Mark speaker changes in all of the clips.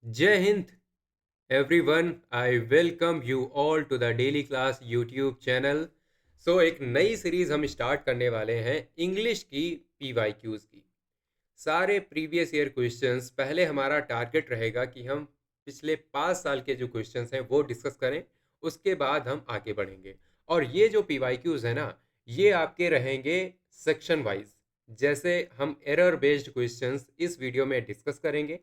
Speaker 1: Jai Hind, everyone. I welcome you all to the Daily Class YouTube channel. एक नई series हम start करने वाले हैं इंग्लिश की PYQs की। सारे प्रीवियस ईयर क्वेश्चंस पहले हमारा टारगेट रहेगा कि हम पिछले 5 साल के जो क्वेश्चंस हैं वो डिस्कस करें। उसके बाद हम आगे बढ़ेंगे। और ये जो PYQs है ना, ये आपके रहेंगे सेक्शन वाइज। जैसे हम एरर बेस्ड क्वेश्चंस इस वीडियो में डिस्कस करेंगे।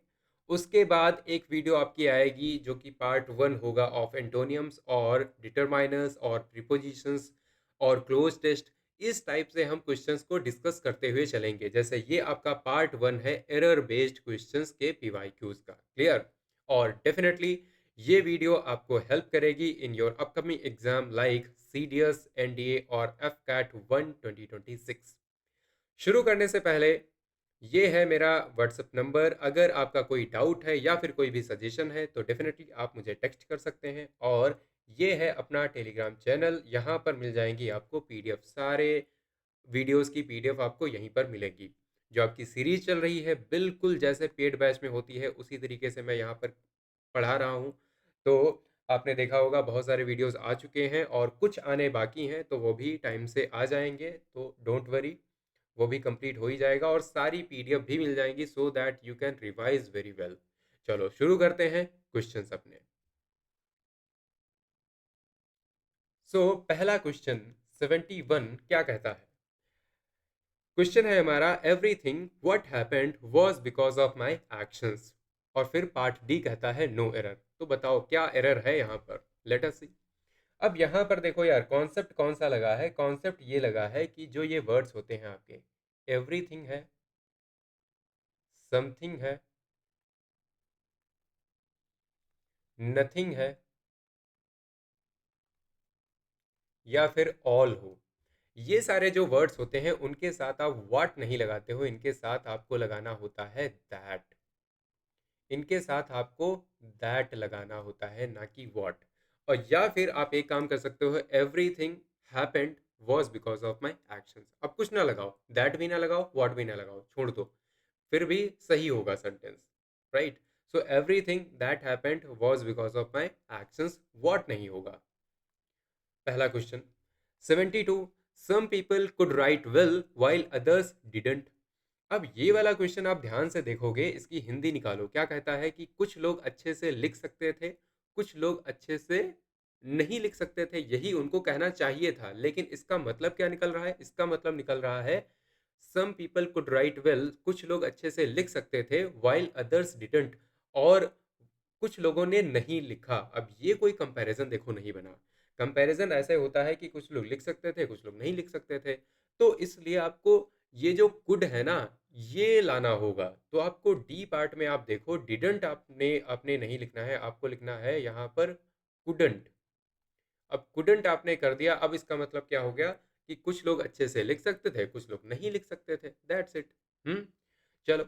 Speaker 1: उसके बाद एक वीडियो आपकी आएगी जो कि पार्ट 1 होगा ऑफ एंटोनियम्स और डिटरमाइनर्स और प्रीपोजिशंस और क्लोज टेस्ट। इस टाइप से हम क्वेश्चंस को डिस्कस करते हुए चलेंगे। जैसे ये आपका पार्ट 1 है एरर बेस्ड क्वेश्चंस के PYQs का। क्लियर? और डेफिनेटली ये वीडियो आपको हेल्प करेगी in your upcoming exam like CDS, NDA और FCAT 1 2026। शुरू करने से पहले ये है मेरा व्हाट्सएप नंबर। अगर आपका कोई डाउट है या फिर कोई भी सजेशन है तो डेफिनेटली आप मुझे टेक्स्ट कर सकते हैं। और ये है अपना टेलीग्राम चैनल, यहाँ पर मिल जाएंगी आपको PDF। सारे वीडियोस की PDF आपको यहीं पर मिलेगी। जो आपकी सीरीज चल रही है बिल्कुल जैसे पेड बैच में होती है उसी तरीके से मैं यहाँ पर पढ़ा रहा हूँ। तो आपने देखा होगा बहुत सारे वीडियोस आ चुके हैं और कुछ आने बाकी हैं, तो वो भी टाइम से आ जाएंगे। तो डोंट वरी, वो भी कंप्लीट हो ही जाएगा और सारी PDF भी मिल जाएंगी so that you can revise very well. चलो शुरू करते हैं क्वेश्चंस अपने। पहला क्वेश्चन 71 क्या कहता है? क्वेश्चन है हमारा, everything what happened was because of my actions. और फिर पार्ट डी कहता है नो एरर। तो बताओ क्या एरर है यहाँ पर? लेट अस सी। अब यहाँ पर देखो यार, कॉन्सेप्ट कौन सा लगा है? कॉन्सेप्ट ये लगा है कि जो ये वर्ड्स होते हैं आपके, एवरीथिंग है, समथिंग है, नथिंग है, या फिर ऑल हो, ये सारे जो वर्ड्स होते हैं उनके साथ आप व्हाट नहीं लगाते हो, इनके साथ आपको लगाना होता है दैट। इनके साथ आपको दैट लगाना होता है, ना कि व्हाट। और या फिर आप एक काम कर सकते हो, everything happened was because of my actions. अब कुछ ना लगाओ, दैट भी ना लगाओ, व्हाट भी ना लगाओ, छोड़ दो, फिर भी सही होगा sentence. Right? So everything that happened was because of my actions, what नहीं होगा। पहला question 72, some people could write well while others didn't. अब ये वाला क्वेश्चन आप ध्यान से देखोगे, इसकी हिंदी निकालो। क्या कहता है कि कुछ लोग अच्छे से लिख सकते थे, कुछ लोग अच्छे से नहीं लिख सकते थे। यही उनको कहना चाहिए था, लेकिन इसका मतलब क्या निकल रहा है? इसका मतलब निकल रहा है some people could write well, कुछ लोग अच्छे से लिख सकते थे, while अदर्स डिडंट, और कुछ लोगों ने नहीं लिखा। अब ये कोई कंपैरिजन देखो नहीं बना। कंपैरिजन ऐसे होता है कि कुछ लोग लिख सकते थे, कुछ लोग नहीं लिख सकते थे। तो इसलिए आपको ये जो कुड है ना, ये लाना होगा। तो आपको डी पार्ट में आप देखो, डिडंट आपने आपने नहीं लिखना है, आपको लिखना है यहाँ पर कुडंट। अब कुडंट आपने कर दिया, अब इसका मतलब क्या हो गया कि कुछ लोग अच्छे से लिख सकते थे, कुछ लोग नहीं लिख सकते थे। That's it. चलो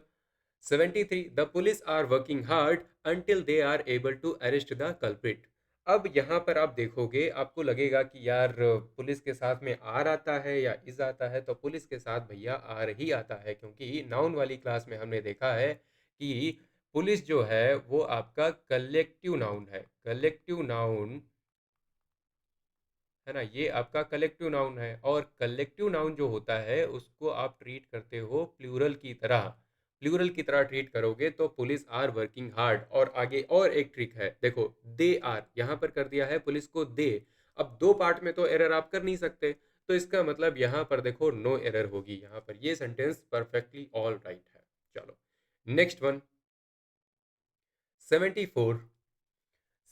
Speaker 1: 73, the police are working hard until they are able to arrest the culprit. अब यहाँ पर आप देखोगे, आपको लगेगा कि यार पुलिस के साथ में आर आता है या इज आता है। तो पुलिस के साथ भैया आर ही आता है, क्योंकि नाउन वाली क्लास में हमने देखा है कि पुलिस जो है वो आपका कलेक्टिव नाउन है। कलेक्टिव नाउन है ना, ये आपका कलेक्टिव नाउन है। और कलेक्टिव नाउन जो होता है उसको आप ट्रीट करते हो प्लूरल की तरह। प्लूरल की तरह ट्रीट करोगे तो पुलिस आर वर्किंग हार्ड। और आगे और एक ट्रिक है, देखो दे आर यहाँ पर कर दिया है पुलिस को दे। अब दो पार्ट में तो एरर आप कर नहीं सकते, तो इसका मतलब यहाँ पर देखो नो एरर होगी। यहाँ पर ये सेंटेंस परफेक्टली ऑल राइट है। चलो नेक्स्ट वन 74।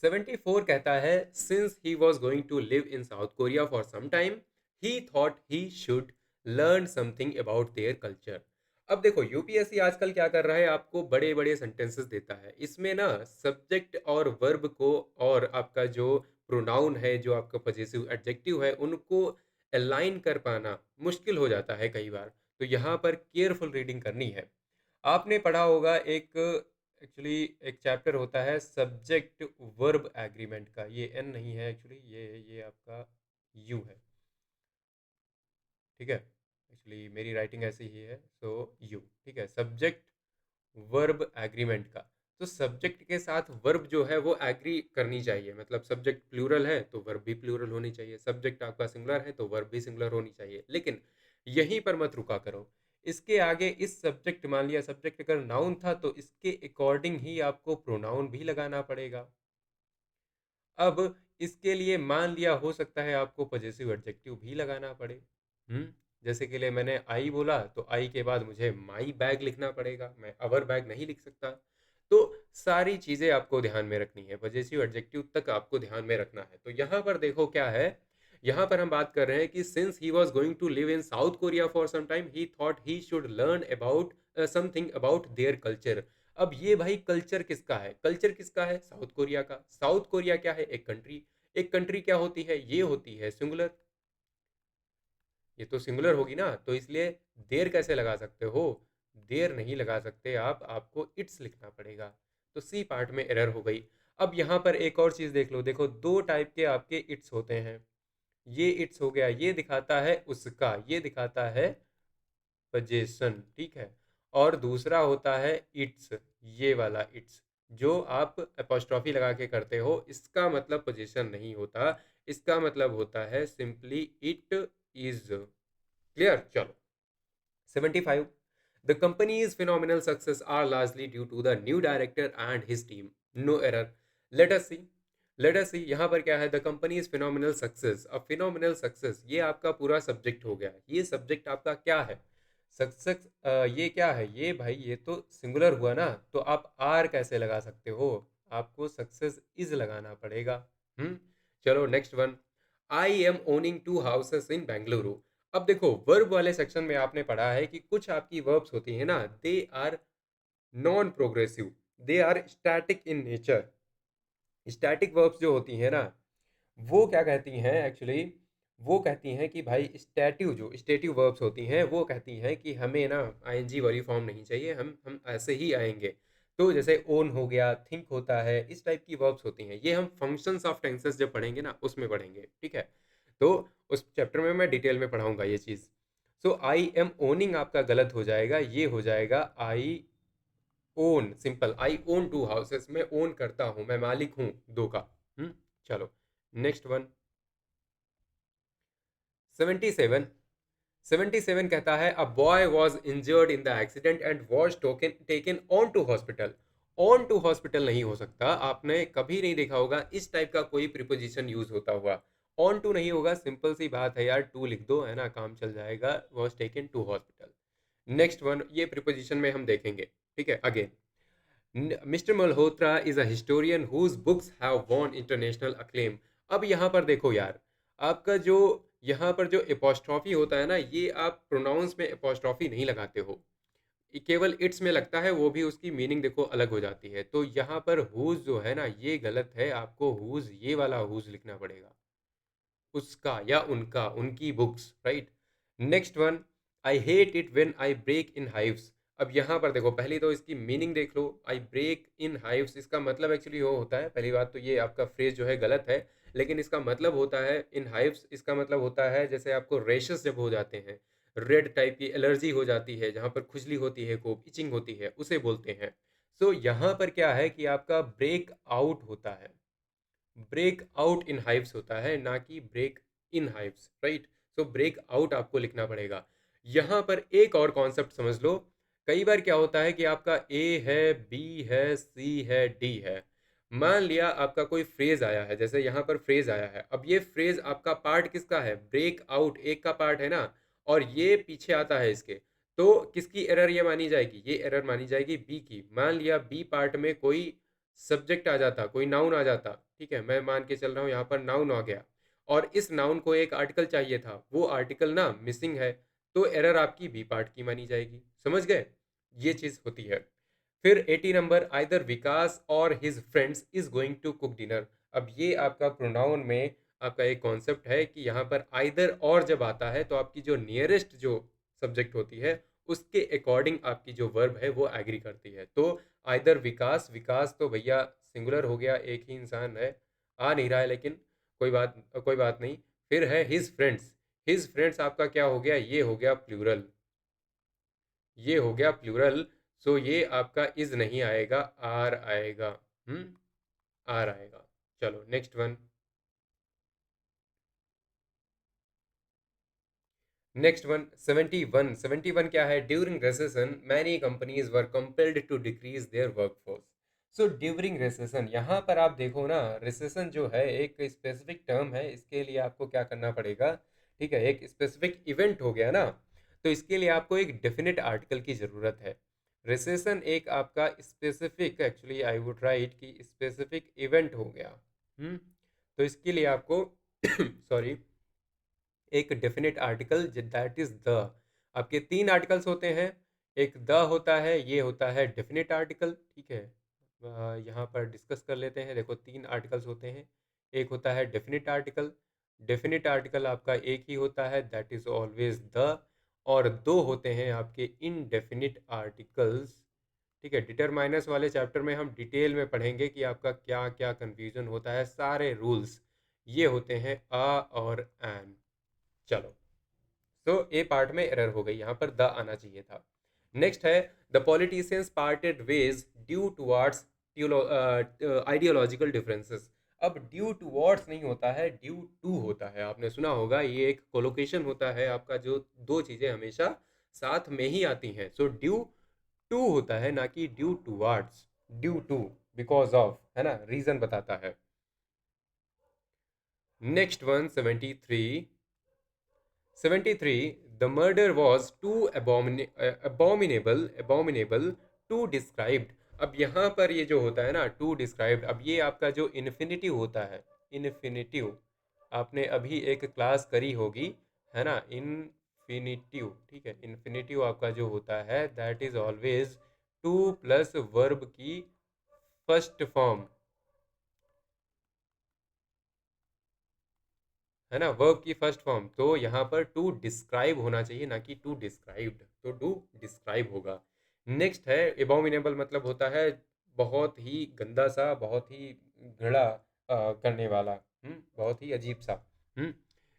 Speaker 1: 74 कहता है, since he was going to live in South Korea for some time, he thought he should learn something about their culture. अब देखो यूपीएससी आजकल क्या कर रहा है, आपको बड़े बड़े सेंटेंसेस देता है। इसमें ना सब्जेक्ट और वर्ब को और आपका जो प्रोनाउन है, जो आपका पजेसिव एडजेक्टिव है, उनको अलाइन कर पाना मुश्किल हो जाता है कई बार। तो यहाँ पर केयरफुल रीडिंग करनी है। आपने पढ़ा होगा एक, एक्चुअली एक चैप्टर होता है सब्जेक्ट वर्ब एग्रीमेंट का। ये एन नहीं है एक्चुअली, ये आपका यू है। ठीक है, एक्चुअली मेरी राइटिंग ऐसी ही है। यू, ठीक है, सब्जेक्ट वर्ब एग्रीमेंट का। तो सब्जेक्ट के साथ वर्ब जो है वो एग्री करनी चाहिए, मतलब सब्जेक्ट प्लूरल है तो वर्ब भी प्लूरल होनी चाहिए, सब्जेक्ट आपका सिंगुलर है तो वर्ब भी सिंगुलर होनी चाहिए। लेकिन यहीं पर मत रुका करो, इसके आगे इस सब्जेक्ट, मान लिया सब्जेक्ट अगर नाउन था तो इसके अकॉर्डिंग ही आपको प्रोनाउन भी लगाना पड़ेगा। अब इसके लिए मान लिया हो सकता है आपको पजेसिव एडजेक्टिव भी लगाना पड़े। जैसे के लिए मैंने आई बोला तो आई के बाद मुझे माई बैग लिखना पड़ेगा, मैं अवर बैग नहीं लिख सकता। तो सारी चीजें आपको ध्यान में रखनी है, पजेसिव एडजेक्टिव तक आपको ध्यान में रखना है। तो यहाँ पर देखो क्या है, यहाँ पर हम बात कर रहे हैं कि since he was going to live in South Korea for some time he thought he should learn about something about their culture. अब ये भाई कल्चर किसका है, कल्चर किसका है, साउथ कोरिया का। साउथ कोरिया क्या है, एक कंट्री। एक कंट्री क्या होती है, ये होती है सिंगुलर, ये तो सिंगुलर होगी ना, तो इसलिए देर कैसे लगा सकते हो, देर नहीं लगा सकते आप, आपको इट्स लिखना पड़ेगा। तो सी पार्ट में एरर हो गई। अब यहाँ पर एक और चीज़ देख लो, देखो दो टाइप के आपके इट्स होते हैं। ये इट्स हो गया, ये दिखाता है उसका, ये दिखाता है पजेशन, ठीक है। और दूसरा होता है इट्स, ये वाला इट्स, जो आप अपोस्ट्रॉफी लगा के करते हो, इसका मतलब पोजीशन नहीं होता, इसका मतलब होता है सिंपली इट इज। क्लियर, चलो। 75, the company's phenomenal success are largely due to the new director and his team. No error. Let us see. Let us see. यहाँ पर क्या है, the company is phenomenal success. अब phenomenal success ये आपका पूरा subject हो गया, ये सब्जेक्ट आपका क्या है, सक्सेस। ये क्या है, ये भाई ये तो सिंगुलर हुआ ना, तो आप आर कैसे लगा सकते हो, आपको सक्सेस इज लगाना पड़ेगा। हम्म चलो next one, I am owning 2 houses इन बेंगलुरु। अब देखो वर्ब वाले सेक्शन में आपने पढ़ा है कि कुछ आपकी वर्ब्स होती है ना, they are non progressive, they are static in nature. Static verbs जो होती है ना, वो क्या कहती हैं एक्चुअली, वो कहती हैं कि भाई स्टैटिव, जो स्टेटिव वर्ब्स होती हैं वो कहती हैं कि हमें ना आईएनजी वाली फॉर्म नहीं चाहिए, हम ऐसे ही आएंगे। तो जैसे ओन हो गया, थिंक होता है, इस टाइप की वर्ब्स होती हैं, ये हम फंक्शंस ऑफ टेंसेस जब पढ़ेंगे ना उसमें पढ़ेंगे, ठीक है। तो उस चैप्टर में मैं डिटेल में पढ़ाऊंगा ये चीज़। सो आई एम ओनिंग आपका गलत हो जाएगा, ये हो जाएगा आई ओन, सिंपल, आई ओन 2 हाउसेस, मैं ओन करता हूँ, मैं मालिक हूँ दो का। हम्म चलो नेक्स्ट वन, 77। 77 कहता है a boy was injured in the accident and was token taken on to hospital. On to hospital नहीं हो सकता, आपने कभी नहीं देखा होगा इस टाइप का कोई प्रिपोजिशन यूज होता हुआ। ऑन टू नहीं होगा, सिंपल सी बात है यार, टू लिख दो, है ना, काम चल जाएगा, was taken to hospital. Next one, ये प्रिपोजिशन में हम देखेंगे, ठीक है। Again, mister Malhotra is a historian whose books have won international acclaim. अब यहाँ पर देखो यार, आपका जो यहाँ पर जो एपोस्ट्रॉफी होता है ना, ये आप प्रोनाउंस में एपोस्ट्रॉफी नहीं लगाते हो, ये केवल इट्स में लगता है, वो भी उसकी मीनिंग देखो अलग हो जाती है। तो यहाँ पर हुज जो है ना ये गलत है, आपको हुज ये वाला हुज लिखना पड़ेगा, उसका या उनका, उनकी books, right. Next one, I hate it when I break in hives. अब यहाँ पर देखो, पहली तो इसकी मीनिंग देख लो, आई ब्रेक इन हाइव्स, इसका मतलब एक्चुअली वो होता है, पहली बात तो ये आपका फ्रेज जो है गलत है, लेकिन इसका मतलब होता है इन हाइव्स, इसका मतलब होता है जैसे आपको रेशेस जब हो जाते हैं, रेड टाइप की एलर्जी हो जाती है, जहाँ पर खुजली होती है, को इचिंग होती है, उसे बोलते हैं। सो यहाँ पर क्या है कि आपका ब्रेक आउट होता है, ब्रेक आउट इन हाइव्स होता है, ना कि break in hives, right. So break out आपको लिखना पड़ेगा। यहाँ पर एक और कॉन्सेप्ट समझ लो, कई बार क्या होता है कि आपका ए है, बी है, सी है, डी है। मान लिया आपका कोई फ्रेज आया है, जैसे यहाँ पर फ्रेज आया है, अब ये फ्रेज आपका पार्ट किसका है, ब्रेक आउट एक का पार्ट है ना, और ये पीछे आता है इसके, तो किसकी एरर ये मानी जाएगी, ये एरर मानी जाएगी बी की। मान लिया बी पार्ट में कोई सब्जेक्ट आ जाता, कोई नाउन आ जाता, ठीक है, मैं मान के चल रहा हूँ यहाँ पर नाउन आ गया, और इस नाउन को एक आर्टिकल चाहिए था, वो आर्टिकल ना मिसिंग है, तो एरर आपकी बी पार्ट की मानी जाएगी, समझ गए, ये चीज़ होती है। फिर 80 नंबर, आइदर विकास और his friends is going to cook dinner. अब ये आपका प्रोनाउन में आपका एक कॉन्सेप्ट है कि यहाँ पर आइदर और जब आता है तो आपकी जो नियरेस्ट जो सब्जेक्ट होती है उसके अकॉर्डिंग आपकी जो वर्ब है वो एग्री करती है। तो आइदर विकास, विकास तो भैया सिंगुलर हो गया, एक ही इंसान है, आ नहीं रहा है, लेकिन कोई बात नहीं। फिर है हिज फ्रेंड्स, हिज फ्रेंड्स आपका क्या हो गया, ये हो गया प्लूरल, ये हो गया प्लूरल। सो ये आपका इज नहीं आएगा, आर आएगा। आर आएगा। चलो नेक्स्ट वन। Next one 71। 71 क्या है? During recession many companies were compelled to decrease their workforce. So during recession, यहाँ पर आप देखो ना, रेसेशन जो है एक स्पेसिफिक टर्म है, इसके लिए आपको क्या करना पड़ेगा? ठीक है, एक स्पेसिफिक इवेंट हो गया ना, तो इसके लिए आपको एक डेफिनेट आर्टिकल की ज़रूरत है। रेसेशन एक आपका specific, actually I would write कि स्पेसिफिक इवेंट हो गया। तो इसके लिए आपको सॉरी एक definite article, that is the. आपके तीन आर्टिकल्स होते हैं, एक द होता है, ये होता है डेफिनेट आर्टिकल। ठीक है, यहाँ पर डिस्कस कर लेते हैं। देखो तीन आर्टिकल्स होते हैं, एक होता है डेफिनेट आर्टिकल। डेफिनेट आर्टिकल आपका एक ही होता है, दैट इज ऑलवेज द। और दो होते हैं आपके इनडेफिनिट आर्टिकल्स। ठीक है, डिटरमाइनर्स वाले चैप्टर में हम डिटेल में पढ़ेंगे कि आपका क्या क्या कंफ्यूजन होता है, सारे रूल्स ये होते हैं अ और एन। चलो, तो ए पार्ट में एरर हो गई, यहाँ पर द आना चाहिए था। नेक्स्ट है the politicians parted ways due towards ideological differences. अब ड्यू टुवर्ड्स नहीं होता है, ड्यू टू होता है। आपने सुना होगा, ये एक कोलोकेशन होता है आपका, जो दो चीजें हमेशा साथ में ही आती हैं। सो ड्यू टू होता है, ना कि due towards. Due to, because of, है ना, रीजन बताता है। Next one 73। 73, the murder was too abominable to described। अब यहाँ पर ये जो होता है ना टू डिस्क्राइब्ड, अब ये आपका जो इन्फिनिटिव होता है, इन्फिनिटिव, आपने अभी एक क्लास करी होगी, है ना, इन्फिनिटिव। ठीक है, इन्फिनिटिव आपका जो होता है that is always two plus verb की फर्स्ट फॉर्म, है ना, वर्ब की फर्स्ट फॉर्म। तो यहाँ पर टू डिस्क्राइब होना चाहिए, ना कि टू डिस्क्राइब्ड, तो टू डिस्क्राइब होगा। नेक्स्ट है एबोमिनेबल, मतलब होता है बहुत ही गंदा सा, बहुत ही घृणा करने वाला, बहुत ही अजीब सा।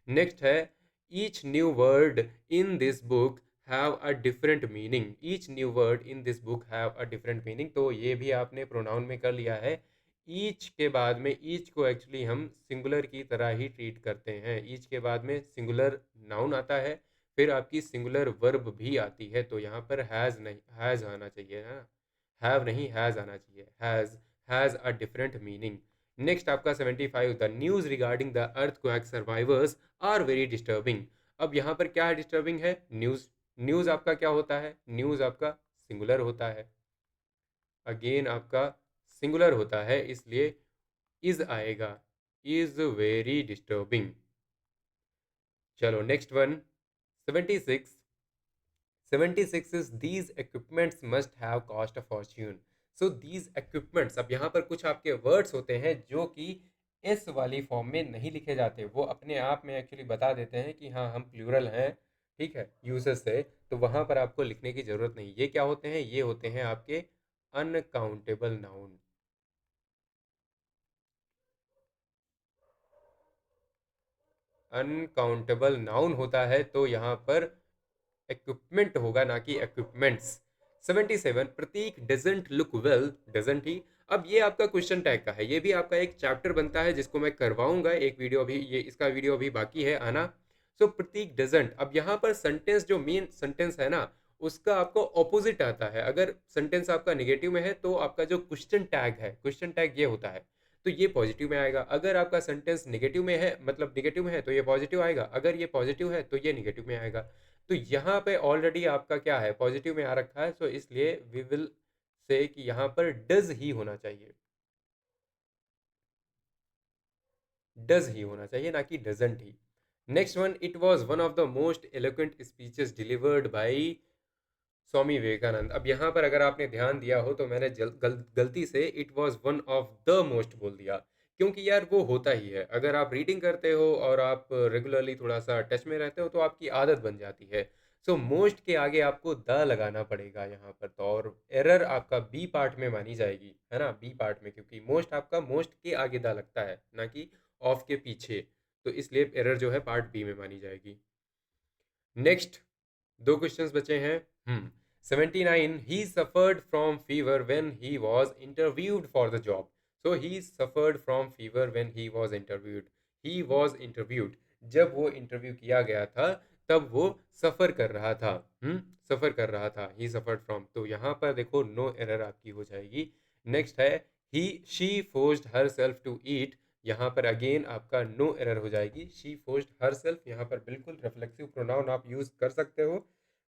Speaker 1: नेक्स्ट है each new word in this book have a different meaning. Each new word in this book have a different meaning, तो ये भी आपने प्रोनाउन में कर लिया है। ईच के बाद में, ईच को एक्चुअली हम सिंगुलर की तरह ही ट्रीट करते हैं। ईच के बाद में सिंगुलर नाउन आता है, फिर आपकी सिंगुलर वर्ब भी आती है, तो यहाँ पर हैज़ नहीं, हैज़ आना चाहिए, है ना, हैव नहीं, हैज़ आना चाहिए। Has a different meaning. Next आपका 75, the news regarding the earthquake survivors are very disturbing. अब यहाँ पर क्या डिस्टर्बिंग है? न्यूज़। न्यूज़ आपका क्या होता है? न्यूज़ आपका सिंगुलर होता है, अगेन आपका सिंगुलर होता है, इसलिए इज आएगा, इज वेरी डिस्टर्बिंग। चलो next one 76। 76 is these equipments must have cost a Fortune. So these equipments, अब यहाँ पर कुछ आपके वर्ड्स होते हैं जो कि इस वाली फॉर्म में नहीं लिखे जाते, वो अपने आप में एक्चुअली बता देते हैं कि हाँ हम प्लूरल हैं। ठीक है, यूजेस से, तो वहाँ पर आपको लिखने की ज़रूरत नहीं। ये क्या होते हैं? ये होते हैं आपके अनकाउंटेबल नाउन। अनकाउंटेबल नाउन होता है, तो यहाँ पर इक्विपमेंट होगा, ना कि equipments. 77, Prateek doesn't look well, doesn't he. अब ये आपका क्वेश्चन टैग का है, ये भी आपका एक चैप्टर बनता है जिसको मैं करवाऊंगा एक वीडियो, अभी ये इसका वीडियो अभी बाकी है आना। सो प्रतीक डजंट, अब यहाँ पर सेंटेंस, जो मेन सेंटेंस है ना, उसका आपको ऑपोजिट आता है। अगर सेंटेंस आपका निगेटिव में है तो आपका जो क्वेश्चन टैग है, क्वेश्चन टैग ये होता है, तो ये पॉजिटिव में आएगा। अगर आपका सेंटेंस निगेटिव में है, मतलब निगेटिव में है, तो ये पॉजिटिव आएगा। अगर ये पॉजिटिव है तो ये निगेटिव में आएगा। तो यहाँ पे ऑलरेडी आपका क्या है, पॉजिटिव में आ रखा है, तो इसलिए वी विल से कि यहाँ पर डज ही होना चाहिए, डज ही होना चाहिए, ना कि doesn't he. Next one, it was one of the most eloquent speeches delivered by Swami Vivekananda. अब यहाँ पर अगर आपने ध्यान दिया हो तो मैंने गलती से it was one of the most बोल दिया, क्योंकि यार वो होता ही है। अगर आप रीडिंग करते हो और आप रेगुलरली थोड़ा सा टच में रहते हो तो आपकी आदत बन जाती है। सो मोस्ट के आगे आपको द लगाना पड़ेगा यहाँ पर, तो और एरर आपका बी पार्ट में मानी जाएगी, है ना, बी पार्ट में, क्योंकि मोस्ट आपका मोस्ट के आगे द लगता है, ना कि ऑफ के पीछे, तो इसलिए एरर जो है पार्ट बी में मानी जाएगी। नेक्स्ट दो क्वेश्चंस बचे हैं। 79, he suffered from fever when he was interviewed for the job. So he suffered from fever when he was interviewed. He was interviewed. जब वो इंटरव्यू किया गया था तब वो सफ़र कर रहा था। सफ़र कर रहा था। ही सफ़र्ड फ्रॉम, तो यहाँ पर देखो नो एरर आपकी हो जाएगी। नेक्स्ट है he she forced herself to eat. यहाँ पर अगेन आपका नो एरर हो जाएगी। शी फोर्स्ड हर सेल्फ, यहाँ पर बिल्कुल रिफ्लेक्सिव प्रोनाउन आप यूज़ कर सकते हो।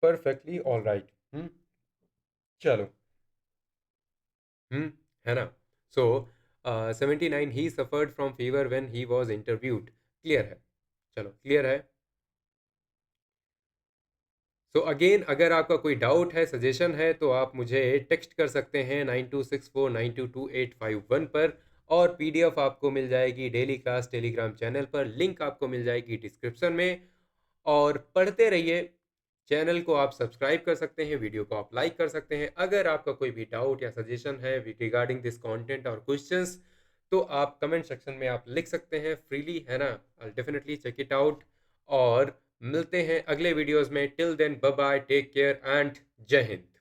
Speaker 1: Perfectly all right. चलो। है ना। सो 79, ही suffered from fever when he was interviewed. Clear है। चलो क्लियर है। सो अगेन अगर आपका कोई डाउट है, सजेशन है, तो आप मुझे टेक्स्ट कर सकते हैं 9264922851 पर। और पीडीएफ आपको मिल जाएगी डेली क्लास टेलीग्राम चैनल पर, लिंक आपको मिल जाएगी डिस्क्रिप्शन में। और पढ़ते रहिए। चैनल को आप सब्सक्राइब कर सकते हैं, वीडियो को आप लाइक कर सकते हैं। अगर आपका कोई भी डाउट या सजेशन है रिगार्डिंग दिस कंटेंट और क्वेश्चंस, तो आप कमेंट सेक्शन में आप लिख सकते हैं फ्रीली, है ना। I definitely check it out. और मिलते हैं अगले वीडियोस में। Till then bye bye, take care and जय हिंद।